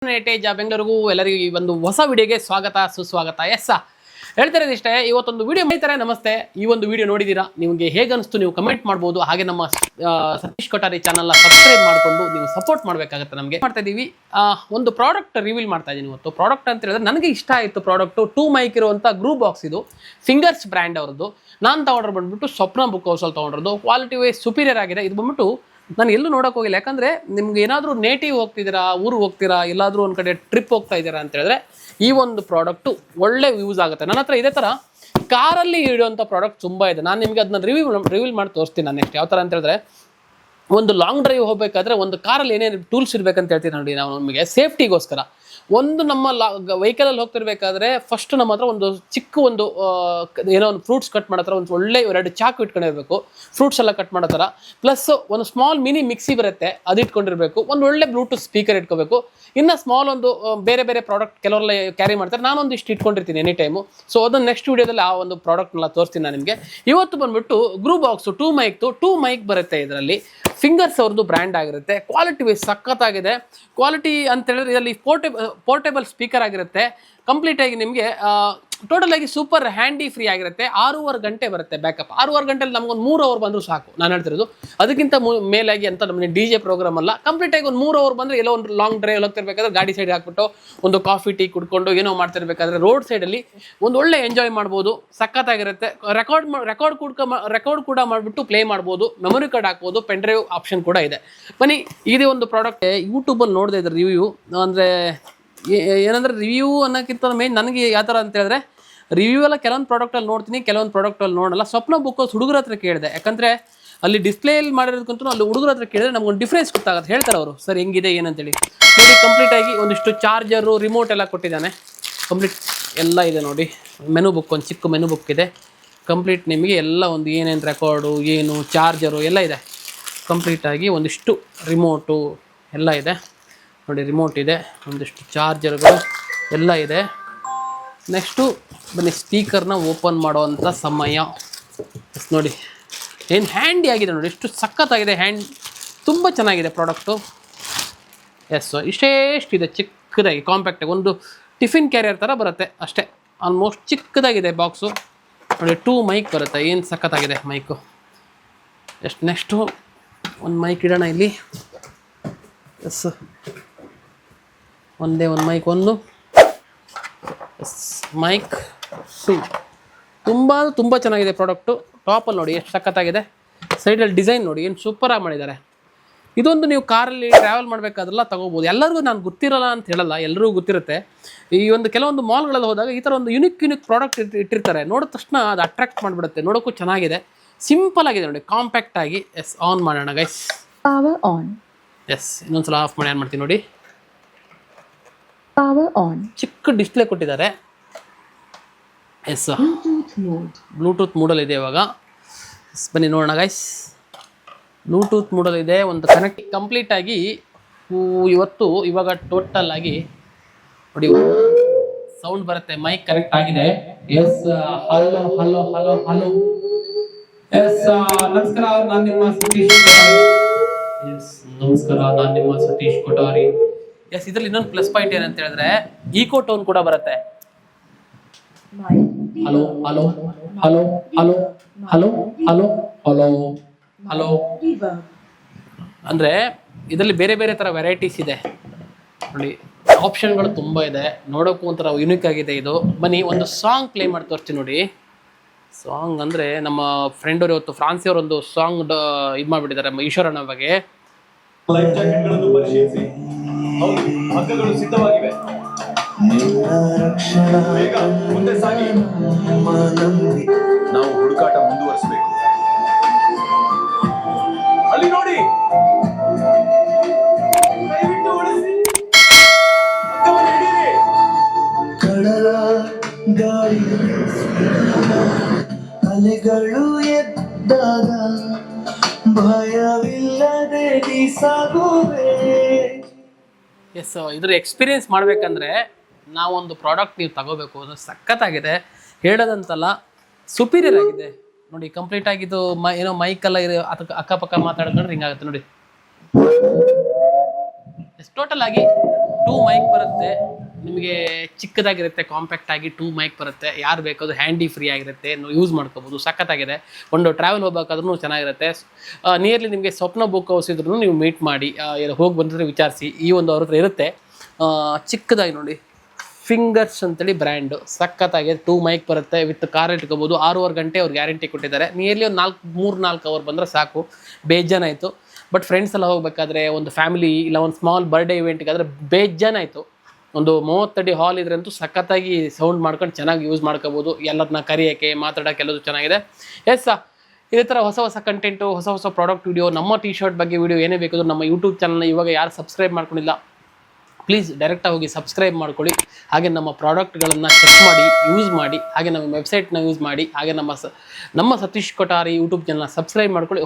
ಬೆಂಗಳೂರಿಗೂ ಎಲ್ಲರಿಗೂ ಈ ಒಂದು ಹೊಸ ವಿಡಿಯೋಗೆ ಸ್ವಾಗತ ಸುಸ್ವಾಗತ. ಹೇಳ್ತಿರೋದು ಇಷ್ಟೇ, ಇವತ್ತೊಂದು ವಿಡಿಯೋ ಮಾಡ್ತಾರೆ. ನಮಸ್ತೆ. ಈ ಒಂದು ವಿಡಿಯೋ ನೋಡಿದೀರಾ, ನಿಮಗೆ ಹೇಗೆ ಅನಿಸ್ತು ನೀವು ಕಮೆಂಟ್ ಮಾಡ್ಬೋದು. ಹಾಗೆ ನಮ್ಮ ಸತೀಶ್ ಕೊಠಾರಿ ಚಾನಲ್ನ ಸಬ್ಸ್ಕ್ರೈಬ್ ಮಾಡಿಕೊಂಡು ನೀವು ಸಪೋರ್ಟ್ ಮಾಡಬೇಕಾಗುತ್ತೆ. ನಮಗೆ ಮಾಡ್ತಾ ಇದೀವಿ ಒಂದು ಪ್ರಾಡಕ್ಟ್ ರಿವೀಲ್ ಮಾಡ್ತಾ ಇದ್ದೀನಿ ಇವತ್ತು. ಪ್ರಾಡಕ್ಟ್ ಅಂತ ಹೇಳಿದ್ರೆ ನನಗೆ ಇಷ್ಟ ಆಯಿತು ಪ್ರಾಡಕ್ಟು. 2 ಮೈಕ್ ಇರುವಂಥ ಗ್ರೂ ಬಾಕ್ಸ್ ಇದು, ಫಿಂಗರ್ಸ್ ಬ್ರ್ಯಾಂಡ್ ಅವ್ರದ್ದು. ನಾನು ತಗೊಂಡ್ರೆ ಬಂದ್ಬಿಟ್ಟು ಸ್ವಪ್ನ ಬುಕ್ ಹೌಸಲ್ಲಿ ತೊಗೊಂಡ್ರದ್ದು. ಕ್ವಾಲಿಟಿ ವೈಸ್ ಸುಪೀರಿಯರ್ ಆಗಿದೆ. ಇದು ಬಂದ್ಬಿಟ್ಟು ನಾನು ಎಲ್ಲೂ ನೋಡೋಕೆ ಹೋಗಿಲ್ಲ, ಯಾಕಂದರೆ ನಿಮ್ಗೆ ಏನಾದರೂ ನೇಟಿವ್ ಹೋಗ್ತಿದ್ದೀರಾ, ಊರಿಗೆ ಹೋಗ್ತೀರಾ, ಎಲ್ಲಾದರೂ ಒಂದು ಕಡೆ ಟ್ರಿಪ್ ಹೋಗ್ತಾ ಇದ್ದೀರಾ ಅಂತ ಹೇಳಿದ್ರೆ ಈ ಒಂದು ಪ್ರಾಡಕ್ಟು ಒಳ್ಳೆ ಯೂಸ್ ಆಗುತ್ತೆ. ನನ್ನ ಹತ್ರ ಇದೇ ಥರ ಕಾರಲ್ಲಿ ಇಡುವಂಥ ಪ್ರಾಡಕ್ಟ್ ತುಂಬ ಇದೆ. ನಾನು ನಿಮಗೆ ಅದನ್ನ ರಿವೀಲ್ ಮಾಡಿ ತೋರಿಸ್ತೀನಿ. ನಾನು ನೆಕ್ಸ್ಟ್ ಯಾವ ಥರ ಅಂತ ಹೇಳಿದ್ರೆ, ಒಂದು ಲಾಂಗ್ ಡ್ರೈವ್ ಹೋಗಬೇಕಾದ್ರೆ ಒಂದು ಕಾರಲ್ಲಿ ಏನೇನು ಟೂಲ್ಸ್ ಇರಬೇಕಂತ ಹೇಳ್ತೀನಿ ನೋಡಿ. ನಾವು ನಮಗೆ ಸೇಫ್ಟಿಗೋಸ್ಕರ ಒಂದು ನಮ್ಮ ವೆಹಿಕಲಲ್ಲಿ ಹೋಗ್ತಿರ್ಬೇಕಾದ್ರೆ ಫಸ್ಟ್ ನಮ್ಮ ಹತ್ರ ಒಂದು ಚಿಕ್ಕ ಒಂದು ಏನೋ ಒಂದು ಫ್ರೂಟ್ಸ್ ಕಟ್ ಮಾಡೋ ಥರ ಒಂದು ಒಳ್ಳೆ 2 ಚಾಕು ಇಟ್ಕೊಂಡಿರ್ಬೇಕು, ಫ್ರೂಟ್ಸ್ ಎಲ್ಲ ಕಟ್ ಮಾಡೋ ಥರ. ಪ್ಲಸ್ ಒಂದು ಸ್ಮಾಲ್ ಮಿನಿ ಮಿಕ್ಸಿ ಬರುತ್ತೆ, ಅದು ಇಟ್ಕೊಂಡಿರ್ಬೇಕು. ಒಂದು ಒಳ್ಳೆ ಬ್ಲೂಟೂತ್ ಸ್ಪೀಕರ್ ಇಟ್ಕೋಬೇಕು. ಇನ್ನು ಸ್ಮಾಲ್ ಒಂದು ಬೇರೆ ಬೇರೆ ಪ್ರಾಡಕ್ಟ್ ಕೆಲವರೆಲ್ಲ ಕ್ಯಾರಿ ಮಾಡ್ತಾರೆ, ನಾನೊಂದು ಇಷ್ಟು ಇಟ್ಕೊಂಡಿರ್ತೀನಿ ಎನಿ ಟೈಮು. ಸೊ ಅದನ್ನು ನೆಕ್ಸ್ಟ್ ವೀಡಿಯೋದಲ್ಲಿ ಆ ಒಂದು ಪ್ರಾಡಕ್ಟ್ನೆಲ್ಲ ತೋರಿಸ್ತೀನಿ ನಾನು ನಿಮಗೆ. ಇವತ್ತು ಬಂದುಬಿಟ್ಟು ಗ್ರೂ ಬಾಕ್ಸು 2 ಮೈಕ್ ಬರುತ್ತೆ. ಇದರಲ್ಲಿ ಫಿಂಗರ್ಸ್ ಅವ್ರದ್ದು ಬ್ರ್ಯಾಂಡ್ ಆಗಿರುತ್ತೆ. ಕ್ವಾಲಿಟಿ ವೈಸ್ ಸಖತ್ತಾಗಿದೆ. ಕ್ವಾಲಿಟಿ ಅಂತ ಹೇಳಿದ್ರೆ ಇದರಲ್ಲಿ ಪೋರ್ಟೇಬಲ್ ಸ್ಪೀಕರ್ ಆಗಿರುತ್ತೆ. ಕಂಪ್ಲೀಟಾಗಿ ನಿಮಗೆ ಟೋಟಲ್ ಆಗಿ ಸೂಪರ್ ಹ್ಯಾಂಡಿ ಫ್ರೀ ಆಗಿರುತ್ತೆ. 6.5 ಗಂಟೆ ಬರುತ್ತೆ ಬ್ಯಾಕಪ್. 6.5 ಗಂಟೆಲಿ ನಮಗೊಂದು 3 ಅವರ್ ಬಂದರೂ ಸಾಕು. ನಾನು ಹೇಳ್ತಿರೋದು ಅದಕ್ಕಿಂತ ಮೇಲಾಗಿ ಅಂತ ನಮಗೆ DJ ಪ್ರೋಗ್ರಾಮ್ ಅಲ್ಲ. ಕಂಪ್ಲೀಟಾಗಿ ಒಂದು 3 ಅವರ್ ಬಂದರೆ ಎಲ್ಲೋ ಒಂದು ಲಾಂಗ್ ಡ್ರೈವ್ ಹೋಗ್ತಿರ್ಬೇಕಾದ್ರೆ ಗಾಡಿ ಸೈಡ್ ಹಾಕ್ಬಿಟ್ಟು ಒಂದು ಕಾಫಿ ಟೀ ಕುಡ್ಕೊಂಡು ಏನೋ ಮಾಡ್ತಿರ್ಬೇಕಾದ್ರೆ ರೋಡ್ ಸೈಡಲ್ಲಿ ಒಂದು ಒಳ್ಳೆ ಎಂಜಾಯ್ ಮಾಡ್ಬೋದು. ಸಖತ್ತಾಗಿರುತ್ತೆ. ರೆಕಾರ್ಡ್ ಕೂಡ ಮಾಡಿಬಿಟ್ಟು ಪ್ಲೇ ಮಾಡ್ಬೋದು. ಮೆಮೊರಿ ಕಾರ್ಡ್ ಹಾಕ್ಬೋದು. ಪೆನ್ ಡ್ರೈವ್ ಆಪ್ಷನ್ ಕೂಡ ಇದೆ. ಬನ್ನಿ, ಇದೇ ಒಂದು ಪ್ರಾಡಕ್ಟ್ ಯೂಟ್ಯೂಬಲ್ಲಿ ನೋಡಿದೆ ಇದ್ರ ರಿವ್ಯೂ. ಅಂದರೆ ಏನಂದರೆ ರಿವ್ಯೂ ಅನ್ನೋಕ್ಕಿಂತ ಮೇನ್ ನನಗೆ ಯಾವ ಥರ ಅಂತ ಹೇಳಿದ್ರೆ, ರಿವ್ಯೂ ಎಲ್ಲ ಕೆಲವೊಂದು ಪ್ರಾಡಕ್ಟಲ್ಲಿ ನೋಡ್ತೀನಿ, ಕೆಲವೊಂದು ಪ್ರಾಡಕ್ಟಲ್ಲಿ ನೋಡಲ್ಲ. ಸ್ವಪ್ನ ಬುಕ್ ಹುಡುಗರ ಹತ್ರ ಕೇಳಿದೆ, ಯಾಕಂದರೆ ಅಲ್ಲಿ ಡಿಸ್ಪ್ಲೇಯಲ್ಲಿ ಮಾಡಿರೋದಕ್ಕಂತೂ ಅಲ್ಲಿ ಹುಡುಗರ ಹತ್ರ ಕೇಳಿದ್ರೆ ನಮ್ಗೊಂದು ಡಿಫ್ರೆನ್ಸ್ ಗೊತ್ತಾಗುತ್ತೆ. ಹೇಳ್ತಾರೆ ಅವರು, ಸರ್ ಹೆಂಗಿದೆ ಏನಂತೇಳಿ. ನೋಡಿ, ಕಂಪ್ಲೀಟಾಗಿ ಒಂದಿಷ್ಟು ಚಾರ್ಜರು, ರಿಮೋಟ್ ಎಲ್ಲ ಕೊಟ್ಟಿದ್ದಾನೆ. ಕಂಪ್ಲೀಟ್ ಎಲ್ಲ ಇದೆ ನೋಡಿ. ಮೆನು ಬುಕ್, ಒಂದು ಚಿಕ್ಕ ಮೆನು ಬುಕ್ ಇದೆ. ಕಂಪ್ಲೀಟ್ ನಿಮಗೆ ಎಲ್ಲ ಒಂದು ಏನೇನು ರೆಕಾರ್ಡು, ಏನು ಚಾರ್ಜರು ಎಲ್ಲ ಇದೆ. ಕಂಪ್ಲೀಟಾಗಿ ಒಂದಿಷ್ಟು ರಿಮೋಟು ಎಲ್ಲ ಇದೆ ನೋಡಿ. ರಿಮೋಟ್ ಇದೆ, ಒಂದಿಷ್ಟು ಚಾರ್ಜರ್ಗಳು ಎಲ್ಲ ಇದೆ. ನೆಕ್ಸ್ಟು ಬನ್ನಿ, ಸ್ಪೀಕರ್ನ ಓಪನ್ ಮಾಡೋವಂಥ ಸಮಯ ನೋಡಿ. ಏನು ಹ್ಯಾಂಡಿ ಆಗಿದೆ ನೋಡಿ, ಎಷ್ಟು ಸಖತ್ತಾಗಿದೆ. ತುಂಬ ಚೆನ್ನಾಗಿದೆ ಪ್ರಾಡಕ್ಟು. ಇಷ್ಟೇಷ್ಟಿದೆ, ಚಿಕ್ಕದಾಗಿ ಕಾಂಪ್ಯಾಕ್ಟಾಗಿ ಒಂದು ಟಿಫಿನ್ ಕ್ಯಾರಿಯರ್ ಥರ ಬರುತ್ತೆ ಅಷ್ಟೇ. ಆಲ್ಮೋಸ್ಟ್ ಚಿಕ್ಕದಾಗಿದೆ ಬಾಕ್ಸು ನೋಡಿ. 2 ಮೈಕ್ ಬರುತ್ತೆ. ಏನು ಸಖತ್ತಾಗಿದೆ ಮೈಕು. ನೆಕ್ಸ್ಟು ಒಂದು ಮೈಕ್ ಇಡೋಣ ಇಲ್ಲಿ. ಒಂದೇ ಒಂದು ಮೈಕ್, ಒಂದು ಮೈಕ್ 2. ತುಂಬ ಚೆನ್ನಾಗಿದೆ ಪ್ರಾಡಕ್ಟು. ಟಾಪಲ್ಲಿ ನೋಡಿ ಎಷ್ಟು ಸಖತ್ತಾಗಿದೆ. ಸೈಡಲ್ಲಿ ಡಿಸೈನ್ ನೋಡಿ ಏನು ಸೂಪರಾಗಿ ಮಾಡಿದ್ದಾರೆ. ಇದೊಂದು ನೀವು ಕಾರಲ್ಲಿ ಟ್ರಾವೆಲ್ ಮಾಡಬೇಕಾದ್ರೆಲ್ಲ ತೊಗೋಬೋದು. ಎಲ್ಲರಿಗೂ ನಾನು ಗೊತ್ತಿರಲ್ಲ ಅಂತ ಹೇಳಲ್ಲ, ಎಲ್ಲರಿಗೂ ಗೊತ್ತಿರುತ್ತೆ. ಈ ಒಂದು ಕೆಲವೊಂದು ಮಾಲ್ಗಳಲ್ಲಿ ಹೋದಾಗ ಈ ಥರ ಒಂದು ಯುನಿಕ್ ಪ್ರಾಡಕ್ಟ್ ಇಟ್ಟಿರ್ತಾರೆ. ನೋಡಿದ ತಕ್ಷಣ ಅದು ಅಟ್ರಾಕ್ಟ್ ಮಾಡಿಬಿಡುತ್ತೆ. ನೋಡೋಕ್ಕೂ ಚೆನ್ನಾಗಿದೆ, ಸಿಂಪಲ್ ಆಗಿದೆ ನೋಡಿ, ಕಾಂಪ್ಯಾಕ್ಟ್ ಆಗಿ. ಆನ್ ಮಾಡೋಣ ಗೈಸ್. Power on. ಇನ್ನೊಂದ್ಸಲ ಆಫ್ ಮಾಡಿ ಆನ್ ಮಾಡ್ತೀನಿ ನೋಡಿ. Power on. ಚಿಕ್ಕ ಡಿಸ್ಪ್ಲೇ ಕೊಟ್ಟಿದ್ದಾರೆ. ಬ್ಲೂಟೂತ್ ಮೂಡಲ್ ಇದೆ ಇವಾಗ. ಬನ್ನಿ ನೋಡೋಣ ಗೈಸ್. ಬ್ಲೂಟೂತ್ ಮೂಡಲ್ ಇದೆ. ಒಂದು ಕನೆಕ್ಟ್ ಕಂಪ್ಲೀಟ್ ಆಗಿ ಇವಾಗ ಟೋಟಲ್ ಆಗಿ ನೋಡಿ ಸೌಂಡ್ ಬರುತ್ತೆ. ಮೈಕ್ ಕನೆಕ್ಟ್ ಆಗಿದೆ. Hello hello hello hello. ನಮಸ್ಕಾರ, ನಾನು ನಿಮ್ಮ ಸತೀಶ್ ಕೊಠಾರಿ. ಇದರಲ್ಲಿ ಇನ್ನೊಂದು ಪ್ಲಸ್ ಪಾಯಿಂಟ್ ಏನಂತ ಹೇಳಿದ್ರೆ, ಈಕೋ ಟೋನ್ ಕೂಡ ಬರುತ್ತೆ. Hello hello hello hello hello hello hello hello ಅಂದರೆ ಇದರಲ್ಲಿ ಬೇರೆ ಬೇರೆ ಥರ ವೆರೈಟೀಸ್ ಇದೆ ನೋಡಿ. ಆಪ್ಷನ್ಗಳು ತುಂಬ ಇದೆ. ನೋಡೋಕ್ಕೂ ಒಂಥರ ಯುನಿಕ್ ಆಗಿದೆ ಇದು. ಬನ್ನಿ, ಒಂದು ಸಾಂಗ್ ಪ್ಲೇ ಮಾಡಿ ತೋರಿಸ್ತೀನಿ ನೋಡಿ. ಸಾಂಗ್ ಅಂದರೆ ನಮ್ಮ ಫ್ರೆಂಡ್ ಅವರು ಇವತ್ತು ಫ್ರಾನ್ಸಿ ಅವರೊಂದು ಸಾಂಗ್ ಇದು ಮಾಡಿಬಿಟ್ಟಿದ್ದಾರೆ ಈಶ್ವರನ ಬಗ್ಗೆ. ಲೈಫ್ ಜಾಕೆಟ್ಗಳನ್ನು ಪರಿಶೀಲಿಸಿ. ಹೌದು, ಹಗ್ಗಗಳು ಸಿದ್ಧವಾಗಿವೆ. ಬೇಗ ಮುಂದೆ ಸಾಗಿ. ನಾವು ಹುಡುಕಾಟ ಮುಂದುವರಿಸಬೇಕು. ಅಲ್ಲಿ ನೋಡಿ, ದಯವಿಟ್ಟು ಉಳಿಸಿ. ಹಗ್ಗವನ್ನು ಹಿಡಿಯಿರಿ. ಕಡಲ ಗಾಳಿ ಅಲೆಗಳು ಎದ್ದಾಗ ಭಯವಿಲ್ಲದೆ ಸಾಗುವೆ. ಇದ್ರ ಎಕ್ಸ್ಪೀರಿಯನ್ಸ್ ಮಾಡಬೇಕಂದ್ರೆ ನಾವೊಂದು ಪ್ರಾಡಕ್ಟ್ ನೀವು ತಗೋಬೇಕು. ಅದು ಸಖತ್ತಾಗಿದೆ, ಹೇಳೋದಂತಲ್ಲ, ಸುಪೀರಿಯರ್ ಆಗಿದೆ ನೋಡಿ. ಕಂಪ್ಲೀಟ್ ಆಗಿದ್ದು ಏನೋ ಮೈಕೆಲ್ಲ ಅದಕ್ಕೆ ಅಕ್ಕಪಕ್ಕ ಮಾತಾಡ್ಕೊಂಡ್ರೆ ಹಿಂಗಾಗುತ್ತೆ ನೋಡಿ. ಟೋಟಲ್ ಆಗಿ 2 ಮೈಕ್ ಬರುತ್ತೆ ನಿಮಗೆ, ಚಿಕ್ಕದಾಗಿರುತ್ತೆ, ಕಾಂಪ್ಯಾಕ್ಟ್ ಆಗಿ 2 ಮೈಕ್ ಬರುತ್ತೆ. ಯಾರು ಬೇಕಾದ್ರೂ ಹ್ಯಾಂಡಿ ಫ್ರೀ ಆಗಿರುತ್ತೆ, ಯೂಸ್ ಮಾಡ್ಕೋಬೋದು. ಸಖತ್ತಾಗಿದೆ. ಒಂದು ಟ್ರಾವೆಲ್ ಹೋಗ್ಬೇಕಾದ್ರೂ ಚೆನ್ನಾಗಿರುತ್ತೆ. ನಿಯರ್ಲಿ ನಿಮಗೆ ಸ್ವಪ್ನ ಬುಕ್ ಹೌಸ್ ಇದ್ರೂ ನೀವು ಮೀಟ್ ಮಾಡಿ, ಹೋಗಿ ಬಂದರೆ ವಿಚಾರಿಸಿ. ಈ ಒಂದು ಅವ್ರ ಹತ್ರ ಇರುತ್ತೆ. ಚಿಕ್ಕದಾಗಿ ನೋಡಿ, ಫಿಂಗರ್ಸ್ ಅಂತೇಳಿ ಬ್ರ್ಯಾಂಡು, ಸಖತ್ತಾಗಿದೆ. 2 ಮೈಕ್ ಬರುತ್ತೆ, ವಿತ್ ಕಾರ್ ಇಟ್ಕೋಬೋದು. 6.5 ಗಂಟೆ ಅವ್ರು ಗ್ಯಾರಂಟಿ ಕೊಟ್ಟಿದ್ದಾರೆ. ನಿಯರ್ಲಿ ಒಂದು 3-4 ಅವರ್ ಬಂದರೆ ಸಾಕು, ಬೇಜಾನಾಯಿತು. ಬಟ್ ಫ್ರೆಂಡ್ಸ್ ಎಲ್ಲ ಹೋಗ್ಬೇಕಾದ್ರೆ, ಒಂದು ಫ್ಯಾಮಿಲಿ ಇಲ್ಲ ಒಂದು ಸ್ಮಾಲ್ ಬರ್ಡೇ ಇವೆಂಟ್ಗಾದರೆ ಬೇಜಾನಾಯಿತು. ಒಂದು 30 ಅಡಿ ಹಾಲ್ ಇದ್ರೆ ಅಂತೂ ಸಖತ್ತಾಗಿ ಸೌಂಡ್ ಮಾಡ್ಕೊಂಡು ಚೆನ್ನಾಗಿ ಯೂಸ್ ಮಾಡ್ಕೋಬೋದು. ಎಲ್ಲರನ್ನ ಕರೆಯೋಕ್ಕೆ, ಮಾತಾಡೋಕ್ಕೆ ಎಲ್ಲದು ಚೆನ್ನಾಗಿದೆ. ಇದೇ ಥರ ಹೊಸ ಕಂಟೆಂಟು, ಹೊಸ ಪ್ರಾಡಕ್ಟ್ ವಿಡಿಯೋ, ನಮ್ಮ ಟಿ ಶರ್ಟ್ ಬಗ್ಗೆ ವಿಡಿಯೋ ಏನೇ ಬೇಕಾದರೂ ನಮ್ಮ ಯೂಟ್ಯೂಬ್ ಚಾನಲ್ನ ಇವಾಗ ಯಾರು ಸಬ್ಸ್ಕ್ರೈಬ್ ಮಾಡ್ಕೊಂಡಿಲ್ಲ, ಪ್ಲೀಸ್ ಡೈರೆಕ್ಟಾಗಿ ಹೋಗಿ ಸಬ್ಸ್ಕ್ರೈಬ್ ಮಾಡ್ಕೊಳ್ಳಿ. ಹಾಗೆ ನಮ್ಮ ಪ್ರಾಡಕ್ಟ್ಗಳನ್ನು ಚೆಕ್ ಮಾಡಿ, ಯೂಸ್ ಮಾಡಿ. ಹಾಗೆ ನಮ್ಮ ವೆಬ್ಸೈಟ್ನ ಯೂಸ್ ಮಾಡಿ. ಹಾಗೆ ನಮ್ಮ ಸತೀಶ್ ಕೊಠಾರಿ ಯೂಟ್ಯೂಬ್ ಚಾನಲ್ನ ಸಬ್ಸ್ಕ್ರೈಬ್ ಮಾಡ್ಕೊಳ್ಳಿ.